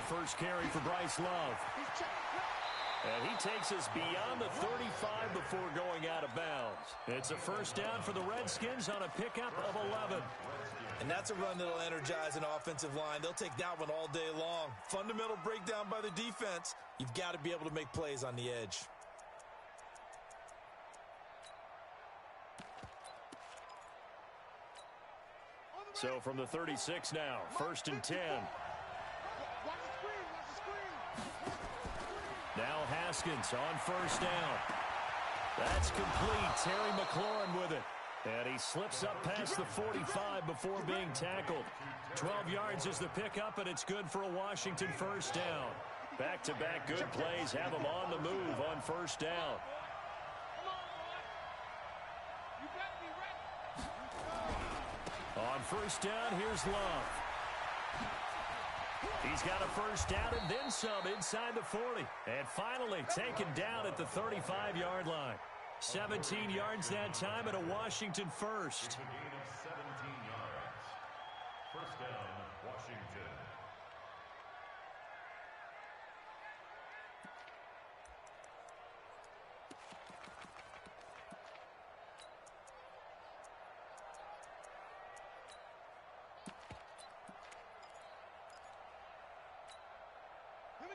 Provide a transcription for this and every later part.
first carry for Bryce Love. And he takes us beyond the 35 before going out of bounds. It's a first down for the Redskins on a pickup of 11. And that's a run that'll energize an offensive line. They'll take that one all day long. Fundamental breakdown by the defense. You've got to be able to make plays on the edge. So from the 36 now, 1st and 10. Now Haskins on first down. That's complete. Terry McLaurin with it. And he slips up past the 45 before being tackled. 12 yards is the pickup, and it's good for a Washington first down. Back-to-back good plays have them on the move on first down. On first down, here's Love. He's got a first down and then some inside the 40. And finally taken down at the 35-yard line. 17 yards that time and a Washington first. A gain of 17 yards. First down, Washington.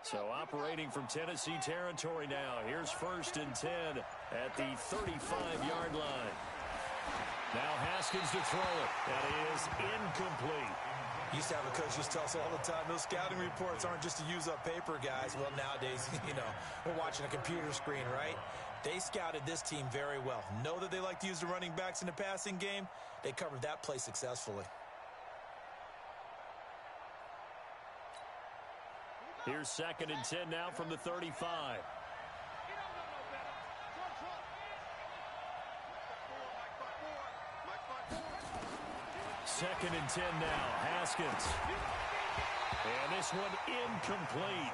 So operating from Tennessee territory now. Here's 1st and 10 at the 35-yard line. Now Haskins to throw it. That is incomplete. Used to have a coach used to tell us all the time, those scouting reports aren't just to use up paper, guys. Well, nowadays, we're watching a computer screen, right? They scouted this team very well. Know that they like to use the running backs in the passing game. They covered that play successfully. Here's 2nd and 10 now from the 35. 2nd and 10 now. Haskins. And this one incomplete.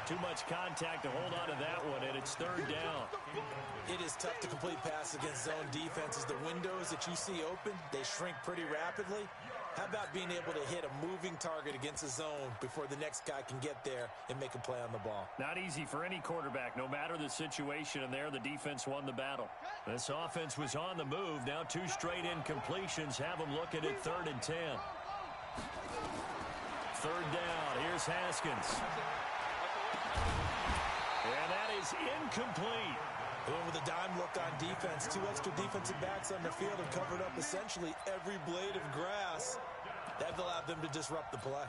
Too much contact to hold on to that one, and it's 3rd down. It is tough to complete passes against zone defenses. The windows that you see open, they shrink pretty rapidly. How about being able to hit a moving target against a zone before the next guy can get there and make a play on the ball? Not easy for any quarterback, no matter the situation, and there the defense won the battle. This offense was on the move. Now 2 straight incompletions have them looking at 3rd and 10. 3rd down. Here's Haskins. And that is incomplete. Going with a dime look on defense. 2 extra defensive backs on the field have covered up essentially every blade of grass. That allowed them to disrupt the play.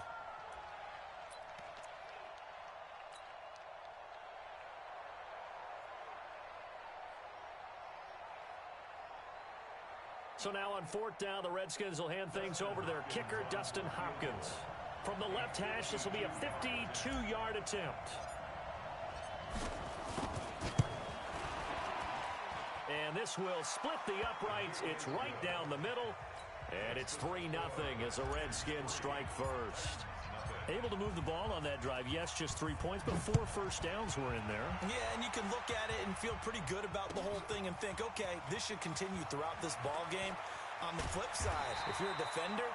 So now on 4th down, the Redskins will hand things over to their kicker, Dustin Hopkins. From the left hash, this will be a 52-yard attempt. And this will split the uprights. It's right down the middle. And it's 3-0 as the Redskins strike first. Able to move the ball on that drive. Yes, just 3 points, but 4 first downs were in there. Yeah, and you can look at it and feel pretty good about the whole thing and think, okay, this should continue throughout this ball game. On the flip side, if you're a defender,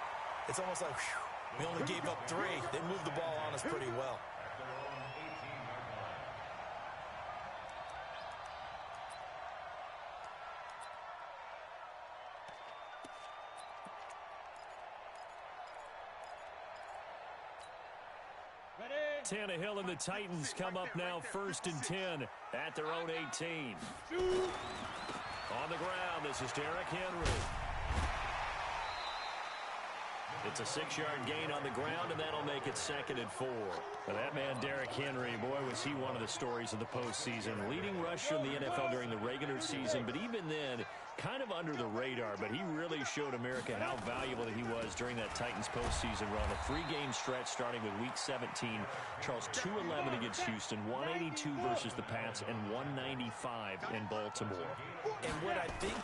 it's almost like, whew, we only gave up 3. They moved the ball on us pretty well. Tannehill and the Titans come up now 1st and 10 at their own 18. On the ground, this is Derrick Henry. It's a 6-yard gain on the ground, and that'll make it 2nd and 4. Now that man, Derrick Henry, boy, was he one of the stories of the postseason. Leading rusher in the NFL during the regular season, but even then, kind of under the radar. But he really showed America how valuable he was during that Titans postseason run. A 3-game stretch starting with Week 17. Charles, 211 against Houston, 182 versus the Pats, and 195 in Baltimore. And what I think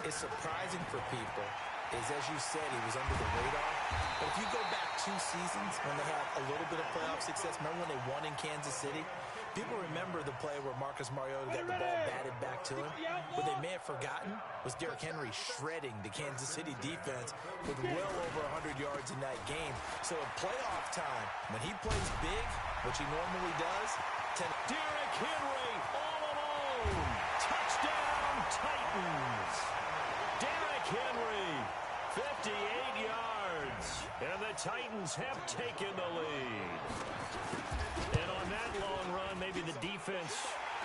is surprising for people is, as you said, he was under the radar. But if you go back 2 seasons when they had a little bit of playoff success, remember when they won in Kansas City? People remember the play where Marcus Mariota got the ball batted back to him. What they may have forgotten was Derrick Henry shredding the Kansas City defense with well over 100 yards in that game. So at playoff time, when he plays big, which he normally does, Derrick Henry all alone. Touchdown, Titans. Derrick Henry, 58 yards. And the Titans have taken the lead. And on that long run, maybe the defense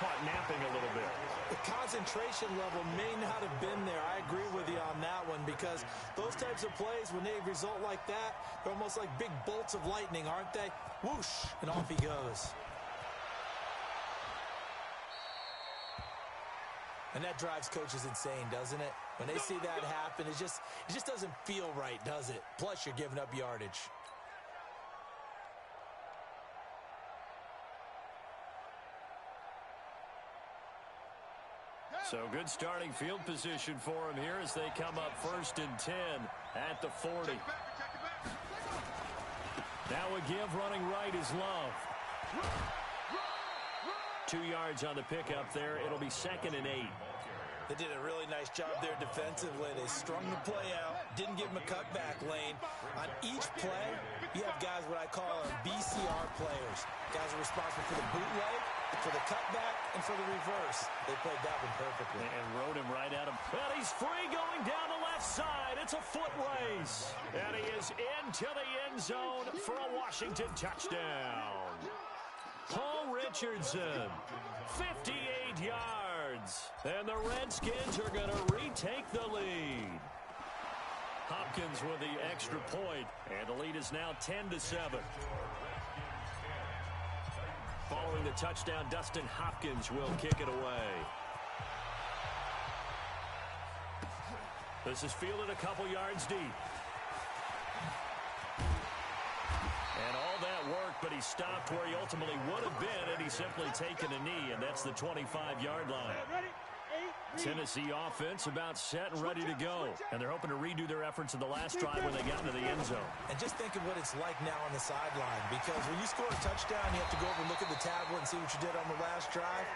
caught napping a little bit. The concentration level may not have been there. I agree with you on that one, because those types of plays, when they result like that, they're almost like big bolts of lightning, aren't they? Whoosh, and off he goes. And that drives coaches insane, doesn't it? When they see that happen, it just doesn't feel right, does it? Plus, you're giving up yardage. So good starting field position for him here as they come up 1st and 10 at the 40. Now a give running right is Love. 2 yards on the pickup there. It'll be 2nd and 8. They did a really nice job there defensively. They strung the play out, didn't give him a cutback lane. On each play, you have guys what I call our BCR players. Guys are responsible for the bootleg, for the cutback, and for the reverse. They played that one perfectly. And rode him right at him. Well, he's free going down the left side. It's a foot race. And he is into the end zone for a Washington touchdown. Paul Richardson, 58 yards. And the Redskins are going to retake the lead. Hopkins with the extra point, and the lead is now 10-7. Following the touchdown, Dustin Hopkins will kick it away. This is fielded a couple yards deep. And all that work, but he stopped where he ultimately would have been, and he's simply taken a knee, and that's the 25-yard line. Tennessee offense about set and ready to go. And they're hoping to redo their efforts in the last drive when they got into the end zone. And just think of what it's like now on the sideline, because when you score a touchdown, you have to go over and look at the tablet and see what you did on the last drive.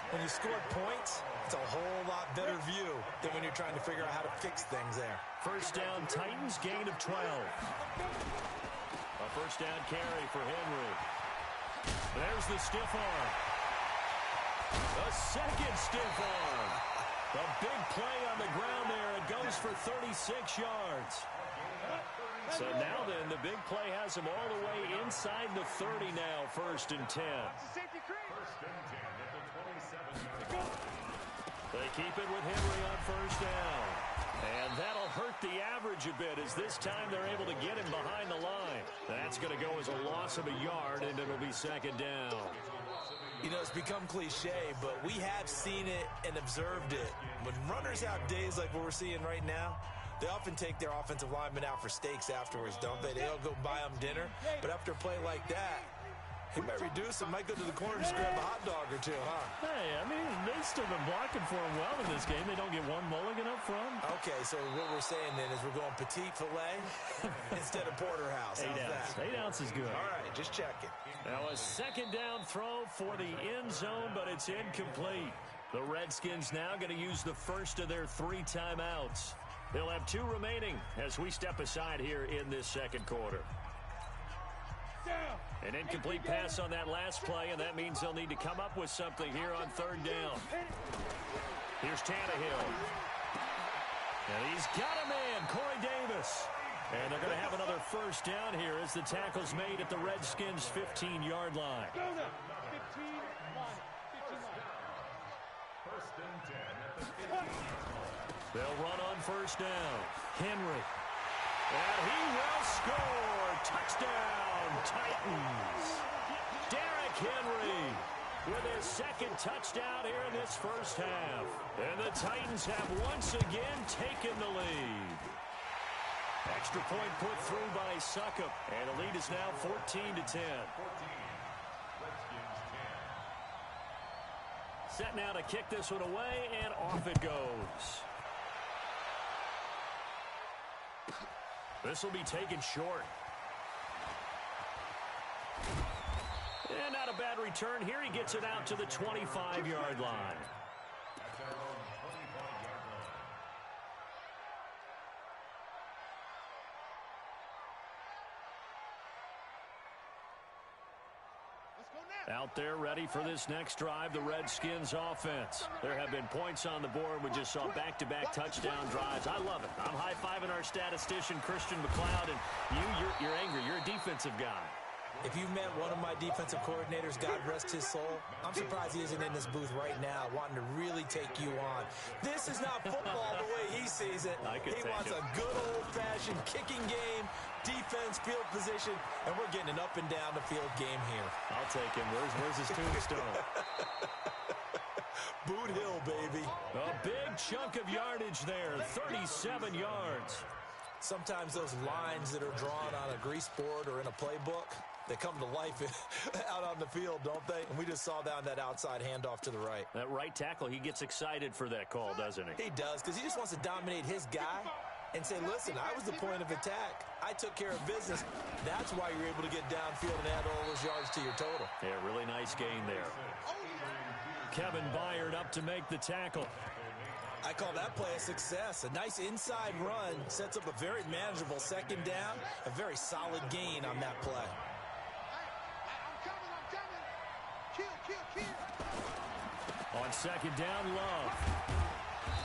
When you scored points, it's a whole lot better view than when you're trying to figure out how to fix things there. First down, Titans, gain of 12. A first down carry for Henry. There's the stiff arm. The second stiff arm. The big play on the ground there. It goes for 36 yards. So now then, the big play has him all the way inside the 30 now, 1st and 10. They keep it with Henry on first down. And that'll hurt the average a bit, as this time they're able to get him behind the line. That's going to go as a loss of a yard, and it'll be 2nd down. You know, it's become cliche, but we have seen it and observed it. When runners have days like what we're seeing right now, they often take their offensive linemen out for steaks afterwards, don't they? They'll go buy them dinner. But after a play like that, he might reduce and might go to the corner and just grab a hot dog or two, huh? Hey, I mean, they've still been blocking for him well in this game. They don't get one mulligan up front. Okay, so what we're saying then is we're going petite filet instead of porterhouse. 8 ounce. 8 ounce is good. All right, just checking. Now a 2nd down throw for the end zone, but it's incomplete. The Redskins now going to use the first of their 3 timeouts. They'll have 2 remaining as we step aside here in this 2nd quarter. An incomplete pass on that last play, and that means they'll need to come up with something here on 3rd down. Here's Tannehill. And he's got a man, Corey Davis. And they're going to have another first down here as the tackle's made at the Redskins' 15-yard line. They'll run on first down. Henry. And he will score. Touchdown, Titans. Derrick Henry with his 2nd touchdown here in this first half. And the Titans have once again taken the lead. Extra point put through by Succop. And the lead is now 14-10. Set now to kick this one away, and off it goes. This will be taken short. And not a bad return here. He gets it out to the 25-yard line. At their own 25-yard line. Out there ready for this next drive, the Redskins offense. There have been points on the board. We just saw back-to-back touchdown drives. I love it. I'm high-fiving our statistician, Christian McLeod, and you're angry. You're a defensive guy. If you've met one of my defensive coordinators, God rest his soul, I'm surprised he isn't in this booth right now wanting to really take you on. This is not football the way he sees it. He wants a good old-fashioned kicking game, defense, field position, and we're getting an up-and-down-the-field game here. I'll take him. Where's his tombstone? Boot Hill, baby. A big chunk of yardage there, 37 yards. Sometimes those lines that are drawn on a grease board or in a playbook, they come to life out on the field, don't they? And we just saw down that outside handoff to the right. That right tackle, he gets excited for that call, doesn't he? He does, because he just wants to dominate his guy and say, listen, I was the point of attack. I took care of business. That's why you're able to get downfield and add all those yards to your total. Yeah, really nice gain there. Kevin Byard up to make the tackle. I call that play a success. A nice inside run sets up a very manageable second down, a very solid gain on that play. On second down, Love.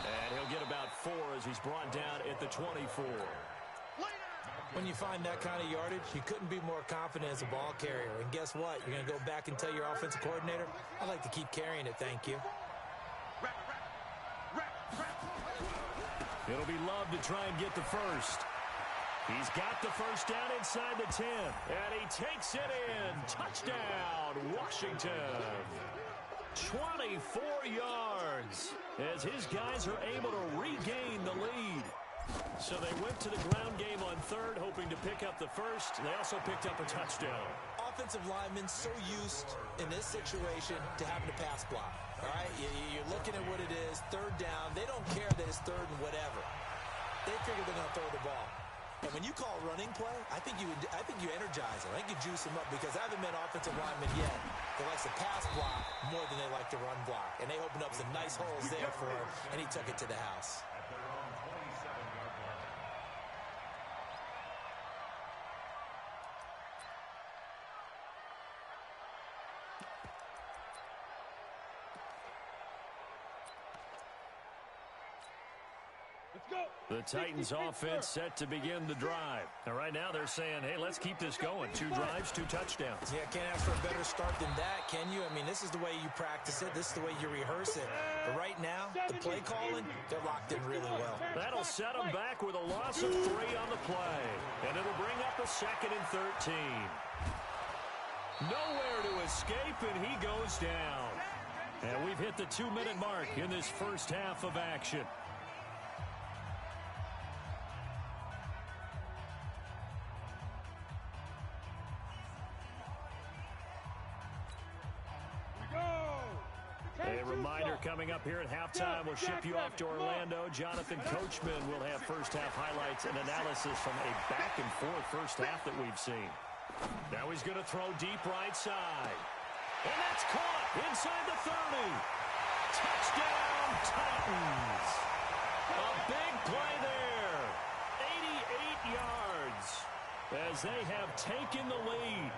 And he'll get about 4 as he's brought down at the 24. When you find that kind of yardage, you couldn't be more confident as a ball carrier. And guess what? You're going to go back and tell your offensive coordinator, I'd like to keep carrying it, thank you. It'll be Love to try and get the first. He's got the first down inside the 10. And he takes it in. Touchdown, Washington. 24 yards as his guys are able to regain the lead. So they went to the ground game on third, hoping to pick up the first. They also picked up a touchdown. Offensive linemen so used in this situation to having to pass block. All right, you're looking at what it is, third down. They don't care that it's third and whatever. They figure they're going to throw the ball. And when you call running play, I think you energize them. I think you juice them up because I haven't met offensive linemen yet that likes to pass block more than they like to run block. And they opened up some nice holes there for him, and he took it to the house. At their own 27-yard line. The Titans offense set to begin the drive. And right now they're saying, hey, let's keep this going. 2 drives, 2 touchdowns. Yeah, can't ask for a better start than that, can you? I mean, this is the way you practice it. This is the way you rehearse it. But right now, the play calling, they're locked in really well. That'll set them back with a loss of 3 on the play. And it'll bring up a 2nd and 13. Nowhere to escape, and he goes down. And we've hit the 2-minute mark in this first half of action. A reminder coming up here at halftime. We'll ship you off to Orlando. Jonathan Coachman will have first-half highlights and analysis from a back-and-forth first half that we've seen. Now he's going to throw deep right side. And that's caught inside the 30. Touchdown, Titans. A big play there. 88 yards as they have taken the lead.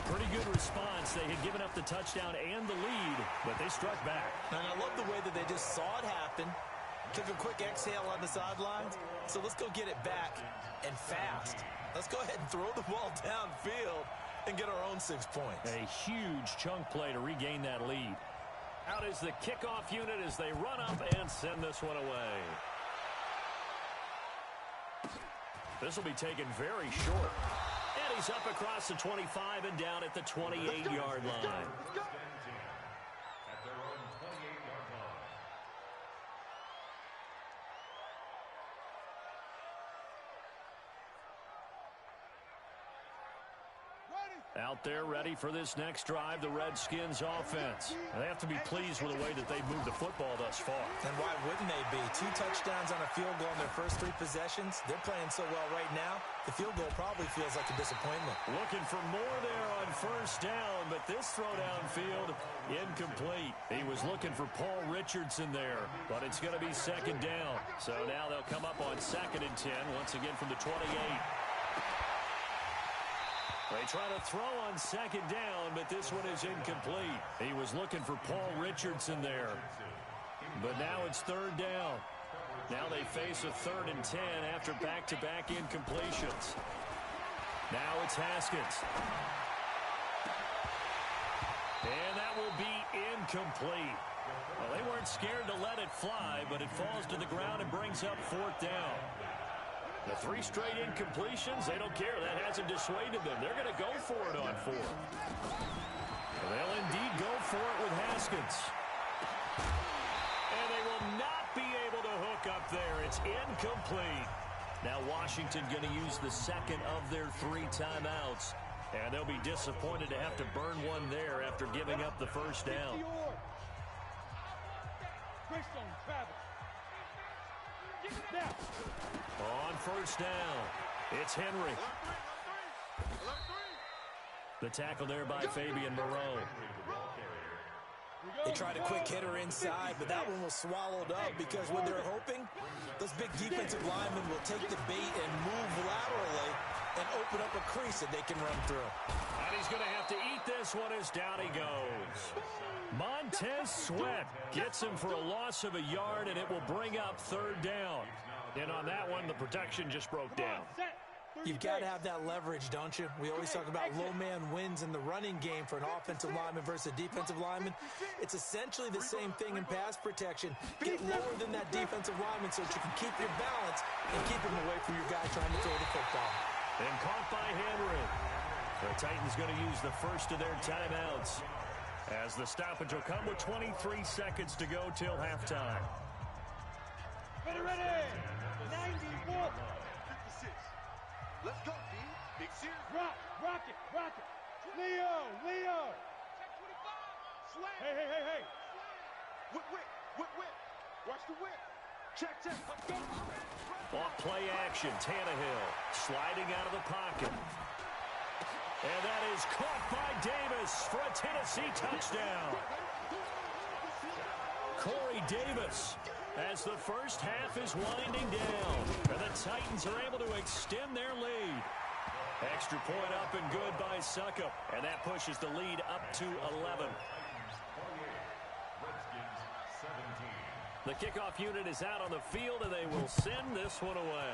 Pretty good response. They had given up the touchdown and the lead, but they struck back. And I love the way that they just saw it happen, took a quick exhale on the sidelines. So let's go get it back and fast. Let's go ahead and throw the ball downfield and get our own 6 points. A huge chunk play to regain that lead. Out is the kickoff unit as they run up and send this one away. This will be taken very short. And he's up across the 25 and down at the 28-yard line. At their own 28-yard line. Out there ready for this next drive, the Redskins offense. They have to be pleased with the way that they've moved the football thus far. And why wouldn't they be? 2 touchdowns on a field goal in their first 3 possessions. They're playing so well right now, the field goal probably feels like a disappointment. Looking for more there on first down, but this throw downfield incomplete. He was looking for Paul Richardson there, but it's going to be second down. So now they'll come up on 2nd and 10, once again from the 28. They try to throw on 2nd down, but this one is incomplete. He was looking for Paul Richardson there. But now it's 3rd down. Now they face a 3rd and 10 after back-to-back incompletions. Now it's Haskins. And that will be incomplete. Well, they weren't scared to let it fly, but it falls to the ground and brings up 4th down. The 3 straight incompletions, they don't care. That hasn't dissuaded them. They're going to go for it on 4th. They'll indeed go for it with Haskins. And they will not be able to hook up there. It's incomplete. Now Washington going to use the 2nd of their 3 timeouts. And they'll be disappointed to have to burn one there after giving up the first down. On first down, it's Henry. The tackle there by Fabian Moreau. They tried a quick hitter inside, but that one was swallowed up because what they're hoping, those big defensive linemen will take the bait and move laterally and open up a crease that they can run through. And he's going to have to eat this one as down he goes. Montez Sweat gets him for a loss of a yard, and it will bring up 3rd down. And on that one, the protection just broke down. You've got to have that leverage, don't you? We always talk about low man wins in the running game for an offensive lineman versus a defensive lineman. It's essentially the same thing in pass protection. Get lower than that defensive lineman so that you can keep your balance and keep him away from your guy trying to throw the football. And caught by Henry. The Titans going to use the first of their timeouts, as the stoppage will come with 23 seconds to go till halftime. Ready. 94. 56. Let's go, D. Big series. Rock it. Leo. Check 25. Slam. Hey. Whip. Watch the whip. Check. Let's go. Off play action, Tannehill sliding out of the pocket. And that is caught by Davis for a Tennessee touchdown. Corey Davis, as the first half is winding down, and the Titans are able to extend their lead. Extra point up and good by Suckup, and that pushes the lead up to 11. The kickoff unit is out on the field, and they will send this one away.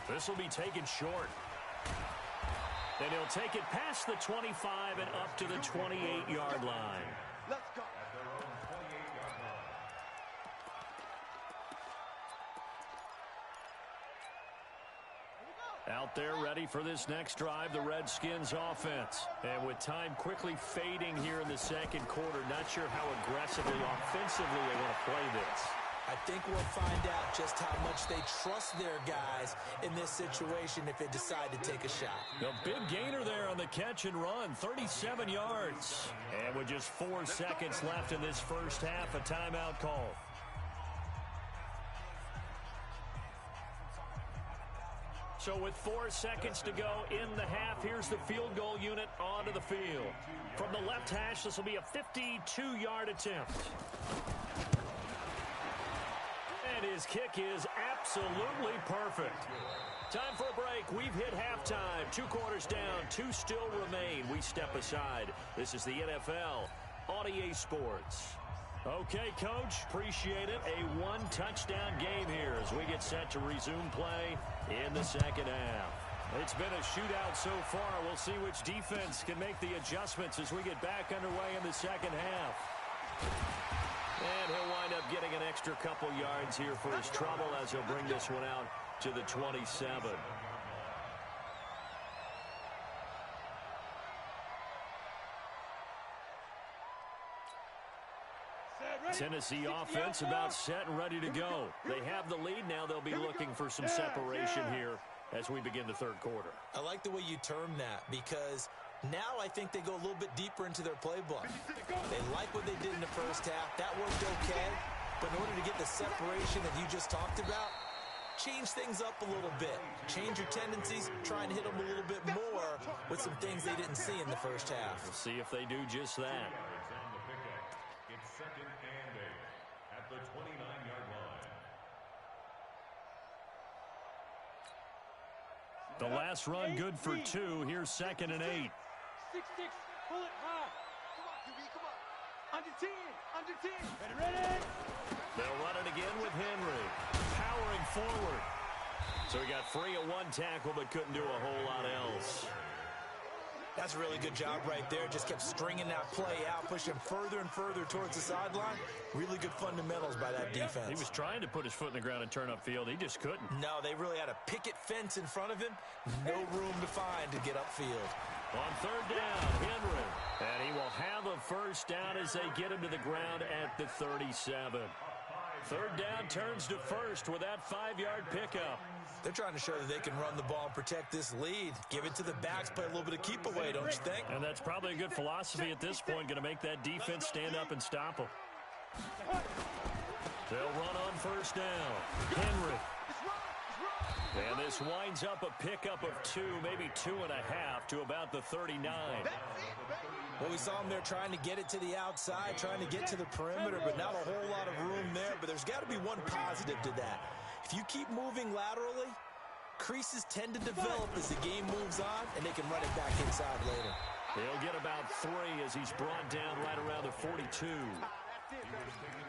This will be taken short. Then he'll take it past the 25 and up to the 28-yard line. Let's go. Out there ready for this next drive, the Redskins offense. And with time quickly fading here in the 2nd quarter, not sure how aggressively, offensively they want to play this. I think we'll find out just how much they trust their guys in this situation if they decide to take a shot. A big gainer there on the catch and run, 37 yards. And with just 4 seconds left in this first half, a timeout call. So with 4 seconds to go in the half, here's the field goal unit onto the field. From the left hash, this will be a 52-yard attempt. And his kick is absolutely perfect. Time for a break. We've hit halftime. 2 quarters down, 2 still remain. We step aside. This is the NFL on EA Sports. Okay, Coach, appreciate it. A 1-touchdown game here as we get set to resume play in the second half. It's been a shootout so far. We'll see which defense can make the adjustments as we get back underway in the second half. And he'll wind up getting an extra couple yards here for his trouble as he'll bring this one out to the 27. Tennessee offense about set and ready to go. They have the lead now. They'll be looking for some separation here as we begin the third quarter. I like the way you term that because now I think they go a little bit deeper into their playbook. They like what they did in the first half. That worked okay. But in order to get the separation that you just talked about, change things up a little bit. Change your tendencies. Try and hit them a little bit more with some things they didn't see in the first half. We'll see if they do just that. It's second and 8 at the 29-yard line. The last run good for 2. Here's second and 8. 6-6, pull it high. Come on, QB, come on. Under 10, under 10. Ready? They'll run it again with Henry. Powering forward. So he got free of one tackle but couldn't do a whole lot else. That's a really good job right there. Just kept stringing that play out, pushing further and further towards the sideline. Really good fundamentals by that defense. He was trying to put his foot in the ground and turn upfield. He just couldn't. No, they really had a picket fence in front of him. No room to find to get upfield. On third down, Henry. And he will have a first down as they get him to the ground at the 37. Third down turns to first with that 5-yard pickup. They're trying to show that they can run the ball and protect this lead. Give it to the backs, play a little bit of keep away, don't you think? And that's probably a good philosophy at this point, going to make that defense stand up and stop them. They'll run on first down. Henry. And this winds up a pickup of 2, maybe 2.5 to about the 39. Well, we saw him there trying to get it to the outside, trying to get to the perimeter, but not a whole lot of room there. But there's got to be one positive to that. If you keep moving laterally, creases tend to develop as the game moves on, and they can run it back inside later. He'll get about 3 as he's brought down right around the 42.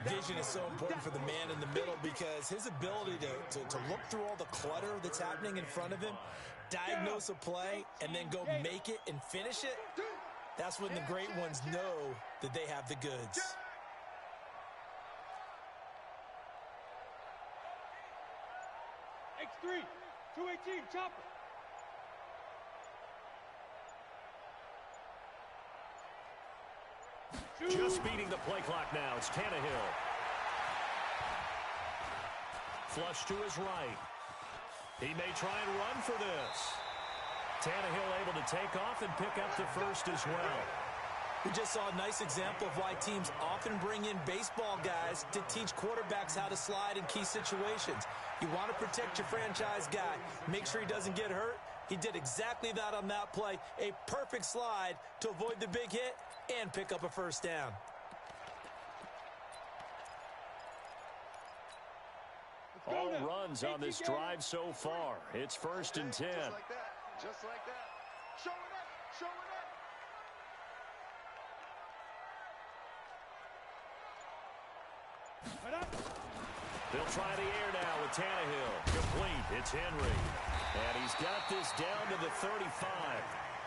Vision is so important for the man in the middle because his ability to look through all the clutter that's happening in front of him, diagnose a play, and then go make it and finish it, that's when the great ones know that they have the goods. X3, 218, chopper. Just beating the play clock now. It's Tannehill. Flush to his right. He may try and run for this. Tannehill able to take off and pick up the first as well. We just saw a nice example of why teams often bring in baseball guys to teach quarterbacks how to slide in key situations. You want to protect your franchise guy. Make sure he doesn't get hurt. He did exactly that on that play. A perfect slide to avoid the big hit and pick up a first down. All runs on this drive so far. It's first and 10. Just like that. Just like that. Show it up. Show it up. They'll try the air now with Tannehill. Complete. It's Henry. And he's got this down to the 35.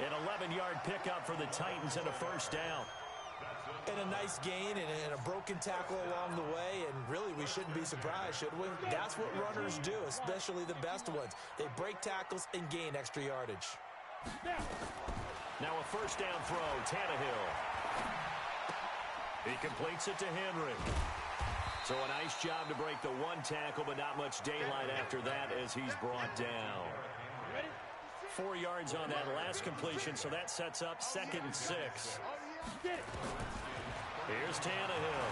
An 11-yard pickup for the Titans and a first down. And a nice gain and a broken tackle along the way. And really, we shouldn't be surprised, should we? That's what runners do, especially the best ones. They break tackles and gain extra yardage. Now a first down throw, Tannehill. He completes it to Henry. So a nice job to break the one tackle, but not much daylight after that as he's brought down. 4 yards on that last completion, so that sets up second and 6. Here's Tannehill.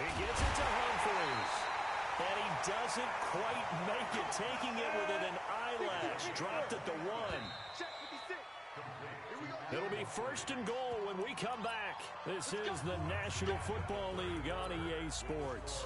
He gets it to Humphries. And he doesn't quite make it, taking it within an eyelash. Dropped at the 1. It'll be first and goal when we come back. This is the National Football League on EA Sports.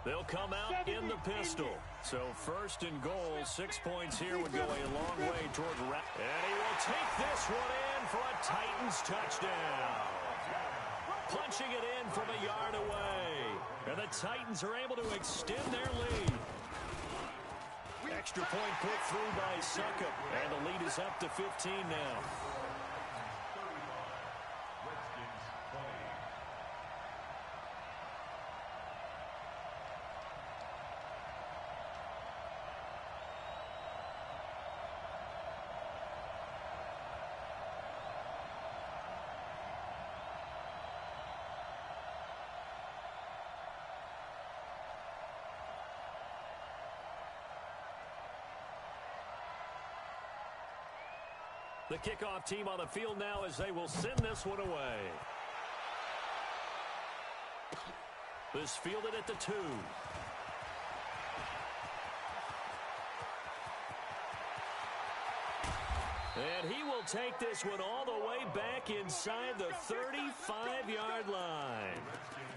They'll come out in the pistol. So first and goal, 6 points here would go a long way toward and he will take this one in for a Titans touchdown. Punching it in from a yard away. And the Titans are able to extend their lead. Extra point put through by Succop. And the lead is up to 15 now. The kickoff team on the field now as they will send this one away. This fielded at the 2. And he will take this one all the way back inside the 35-yard line.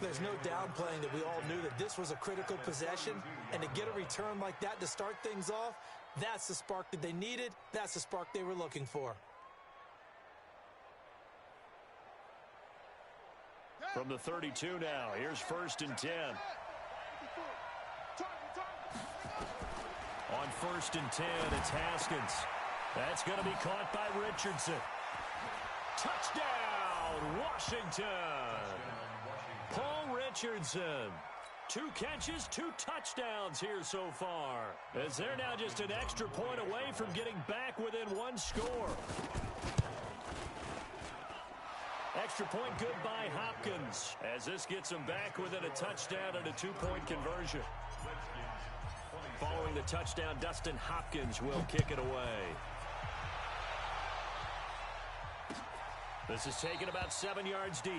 There's no downplaying that we all knew that this was a critical possession, and to get a return like that to start things off, that's the spark that they needed. That's the spark they were looking for. From the 32 now, here's 1st and 10. On 1st and 10, it's Haskins. That's going to be caught by Richardson. Touchdown, Washington. Paul Richardson. 2 catches, 2 touchdowns here so far, as they're now just an extra point away from getting back within 1 score. Extra point good by Hopkins, as this gets them back within a touchdown and a 2-point conversion. Following the touchdown, Dustin Hopkins will kick it away. This is taken about 7 yards deep.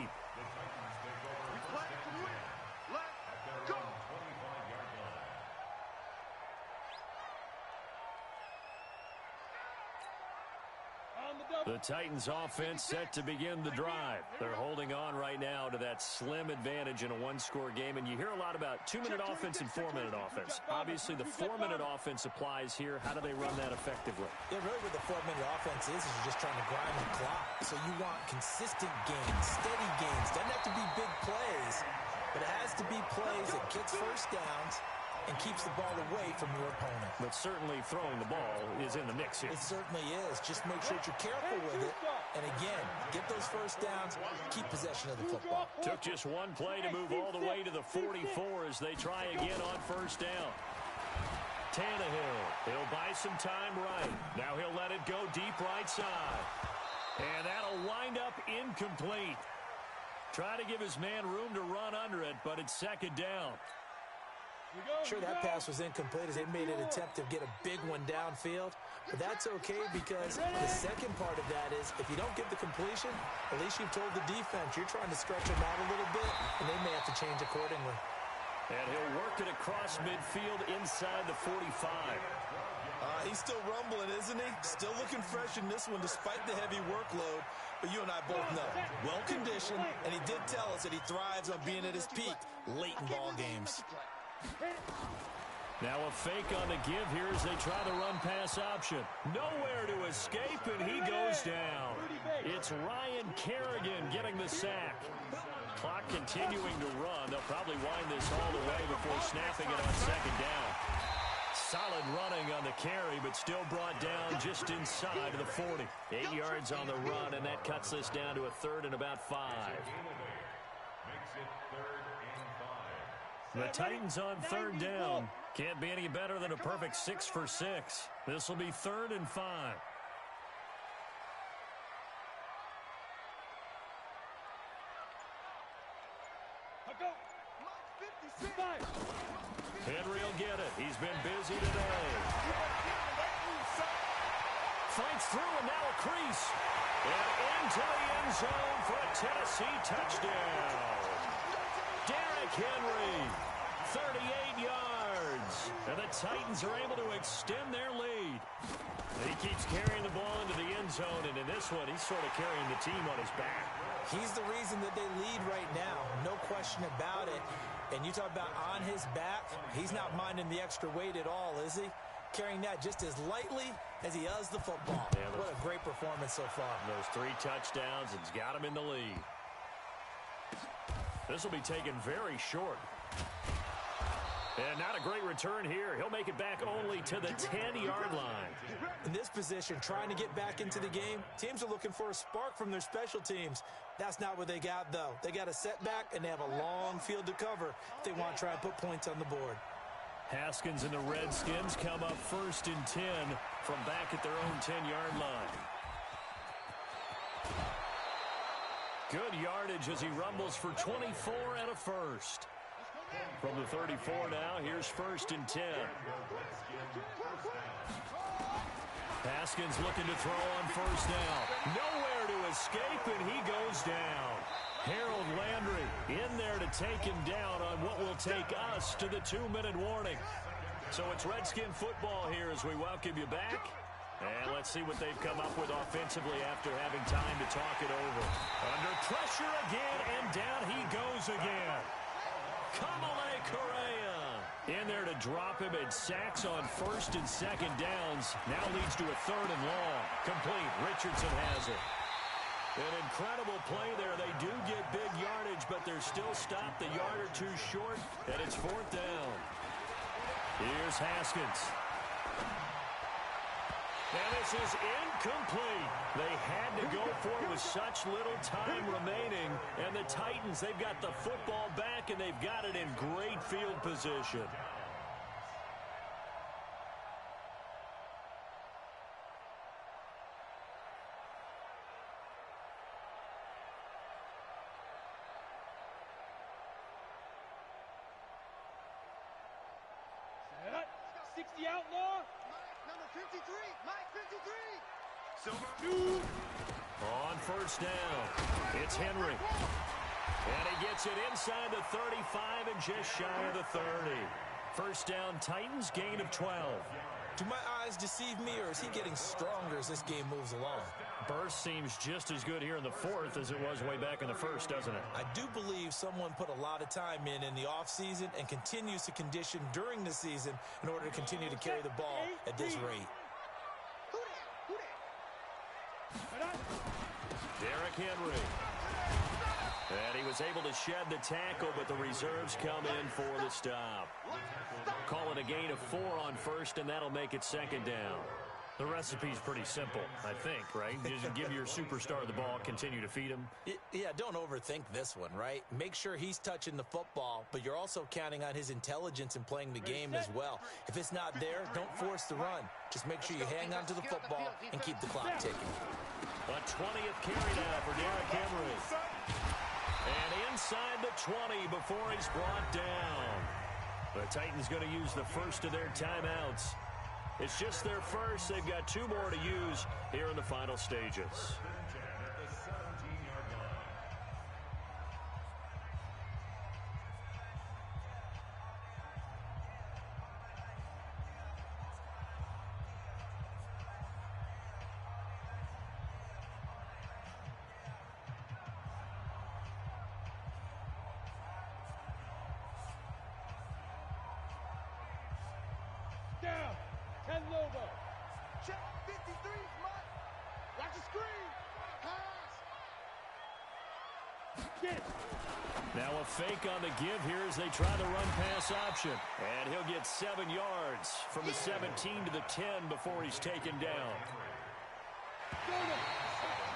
The Titans offense set to begin the drive. They're holding on right now to that slim advantage in a 1-score game. And you hear a lot about 2-minute offense and 4-minute offense. Obviously, the 4-minute offense applies here. How do they run that effectively? Yeah, really what the 4-minute offense is you're just trying to grind the clock. So you want consistent gains, steady gains. Doesn't have to be big plays, but it has to be plays that gets first downs and keeps the ball away from your opponent. But certainly throwing the ball is in the mix here. It certainly is. Just make sure that you're careful with it. And again, get those first downs, keep possession of the football. Took just 1 play to move all the way to the 44 as they try again on 1st down. Tannehill, he'll buy some time right. Now he'll let it go deep right side. And that'll wind up incomplete. Try to give his man room to run under it, but it's 2nd down. Sure, that pass was incomplete as they made an attempt to get a big one downfield. But that's okay because the second part of that is if you don't get the completion, at least you've told the defense you're trying to stretch them out a little bit, and they may have to change accordingly. And he'll work it across midfield inside the 45. He's still rumbling, isn't he? Still looking fresh in this one despite the heavy workload. But you and I both know, well-conditioned, and he did tell us that he thrives on being at his peak late in ball games. Now a fake on the give here as they try the run-pass option. Nowhere to escape, and he goes down. It's Ryan Kerrigan getting the sack. Clock continuing to run. They'll probably wind this all the way before snapping it on 2nd down. Solid running on the carry, but still brought down just inside of the 40. 8 yards on the run, and that cuts this down to a 3rd and about 5. The Titans on 3rd down. Can't be any better than a perfect 6 for 6. This will be 3rd and 5. Henry will get it. He's been busy today. Fights through and now a crease. And into the end zone for a Tennessee touchdown. Derrick Henry, 38 yards. And the Titans are able to extend their lead. He keeps carrying the ball into the end zone, and in this one, he's sort of carrying the team on his back. He's the reason that they lead right now, no question about it. And you talk about on his back, he's not minding the extra weight at all, is he? Carrying that just as lightly as he does the football. Yeah, what a great performance so far. Those 3 touchdowns, it's got him in the lead. This will be taken very short. And not a great return here. He'll make it back only to the 10-yard line. In this position, trying to get back into the game, teams are looking for a spark from their special teams. That's not what they got, though. They got a setback, and they have a long field to cover if they want to try and put points on the board. Haskins and the Redskins come up 1st and 10 from back at their own 10-yard line. Good yardage as he rumbles for 24 and a first. From the 34 now, here's 1st and 10. Haskins looking to throw on first down. Nowhere to escape, and he goes down. Harold Landry in there to take him down on what will take us to the 2-minute warning. So it's Redskin football here as we welcome you back. And let's see what they've come up with offensively after having time to talk it over. Under pressure again, and down he goes again. Kamale Correa in there to drop him, and sacks on first and second downs. Now leads to a 3rd and long. Complete. Richardson has it. An incredible play there. They do get big yardage, but they're still stopped a yard or two short, and it's 4th down. Here's Haskins. And this is incomplete. They had to go for it with such little time remaining. And the Titans, they've got the football back, and they've got it in great field position. Set up. 60 outlaw. Number 53, Mike 53. Silver. On first down, it's Henry. And he gets it inside the 35 and just shy of the 30. First down, Titans, gain of 12. Do my eyes deceive me, or is he getting stronger as this game moves along? Burst seems just as good here in the 4th as it was way back in the 1st, doesn't it? I do believe someone put a lot of time in the offseason and continues to condition during the season in order to continue to carry the ball at this rate. Derrick Henry. And he was able to shed the tackle, but the reserves come in for the stop. Call it a gain of 4 on first, and that'll make it 2nd down. The recipe's pretty simple, I think, right? Just give your superstar the ball, continue to feed him. Yeah, don't overthink this one, right? Make sure he's touching the football, but you're also counting on his intelligence in playing the game as well. If it's not there, don't force the run. Just make sure you hang on to the football and keep the clock ticking. A 20th carry now for Derrick Henry. And inside the 20 before he's brought down. The Titans going to use the first of their timeouts. It's just their first. They've got 2 more to use here in the final stages. Down. 10 Lobo. Check 53, Mike. Watch the screen. Pass. Get. Now a fake on the give here as they try the run-pass option. And he'll get 7 yards from the 17 to the 10 before he's taken down. Go to.